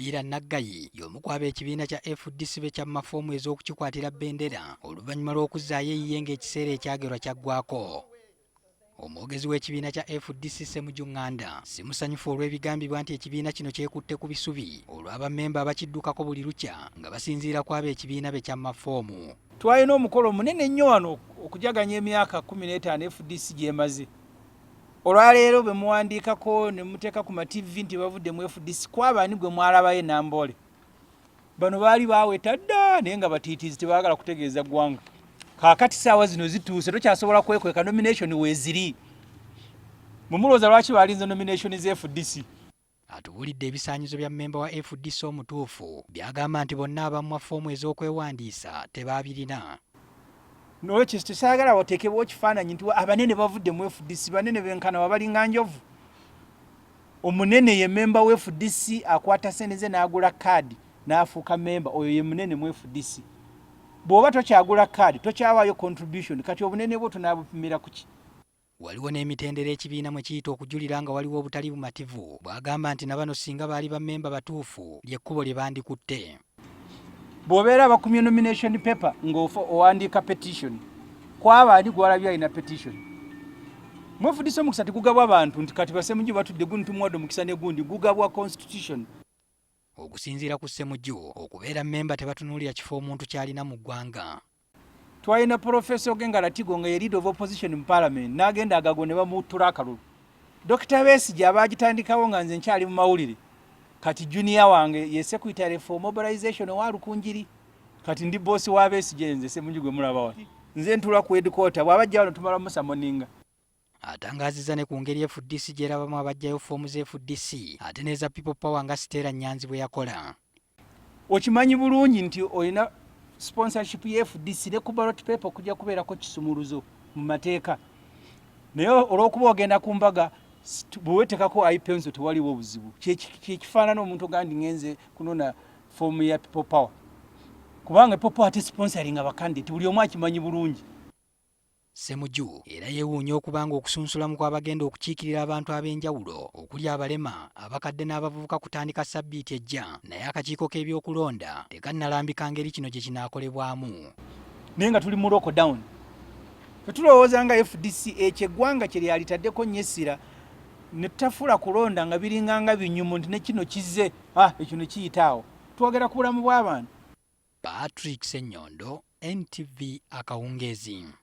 EKIBIINA y'omu ku ab'ekibiina kya FDC kya mafoomu ez'okukikwatira bbendera oluvannyuma lw'okuzzaayo eyiye ng'ekiseera ekyagerwa kyaggwaako. Omwogezi w'ekibiina kya FDC Ssemujju Nganda si musanyufu olw'ebigambibwa nti ekibiina kino kyekutte ku bisubi olw'abammemba abakiddukako buli lukya nga basinziira ku ab'ekibiina be kya mafoomu. Twalina omukolo munene nnyo wano okujaganya emyaka 15 FDC gy'emaze. Olwaleero bwe muwandiikako ne muteeka ku ma-TV nti bavudde mu FDC kw'abaani gwe mwalabayo Nambole. Bano baali baaweta dda naye nga batiitiizi tebaagala kutegeeza ggwanga. Kaakati ssaawa zino zituuse tokyasobola kwekweka nomination weeziri. Mumulooza lwaki baalinze nomination ze FDC. Atubuulidde ebisaanyizo bya mmemba wa FDC omutuufu byagamba nti bonna abamu foomu ez'okwewandiisa tebaabirina. Nolwekyo tesaagala wateekebwa ekifaananyi nti abanene bavudde mu FDC banene benkana wabalinga njovu. Omunene ye mmemba wa FDC akwata ssente ze n'agula kaadi n'afuuka mmemba, oyo ye munene mu FDC. Bw'oba tokyagula kaadi tokyawaayo contribution kati obunene bwo tunaabupimira ku ki? Waliwo n'emitendera ekibiina mwe kiyita okujulira nga waliwo obutali bumativu bw'agamba nti na bano singa baali bammemba batuufu ly'ekkubo lye bandikutte. Bw'obeera bakumye nomination paper ng'owandiika petition kw'abaani gwalabye alina petition. Mu FDC omukisa tegugabwa abantu nti kati Bassemujju batudde gundi tumwadde omukisa ne gundi gugabwa constitution. Okusinziira ku Ssemujju okubeera mmemba tebatunuulira kifo omuntu kyalina mu ggwanga. Twalina Professor Ogengala Tigo nga ye leader of opposition mu parliament n'agenda agago ne bamuttula akalulu. Dr. Besigye abaagitandikawo nga nze nkyali mu mawulire. Kati junior wange ye secretary for mobilization wa Lukunjiri. Kati ndi boss wa Besigye nze Ssemujju gwe mulaba wa. Nze ntula ku headquarter bw'abajja wano tumala musa moninga. Atangaazizza ne ku ngeri FDC gy'erabamu abajjayo foomu ze FDC ate n'eza People Power nga Stella Nyanzi bwe yakola. Okimanyi bulungi nti olina sponsorship ya FDC ne ku ballot paper okujja kubeerako kisumuluzo mu mateeka. Naye olw'okuba ogenda ku mbaga bwewetekako ipenso tewaliwo buzibu. Kyekifaanana omuntu gandi ngenze kunona foomu ya People Power. Kubanga People Power te sponsoring abakandidate buli omu akimanyi bulungi. Ssemujju era yeewuunya okubanga okusunsulamu kw'abagenda okukiikirira abantu ab'enjawulo okuli abalema abakadde n'abavubuka kutandika sabbiiti ejja naye akakiiko k'ebyokulonda tekannalambika ngeri kino gye kinaakolebwamu. Naye nga tuli mu lockdown tetulowooza nga FDC ekyo eggwanga kye lyalitaddeko nnyo essira ne tutafuula kulonda nga biringanga binyumu nti ne kino kizze ekyo ne kiyitaawo. Twogera ku bulamu bw'abantu. Patrick Ssenyondo, NTV Akawungeezi.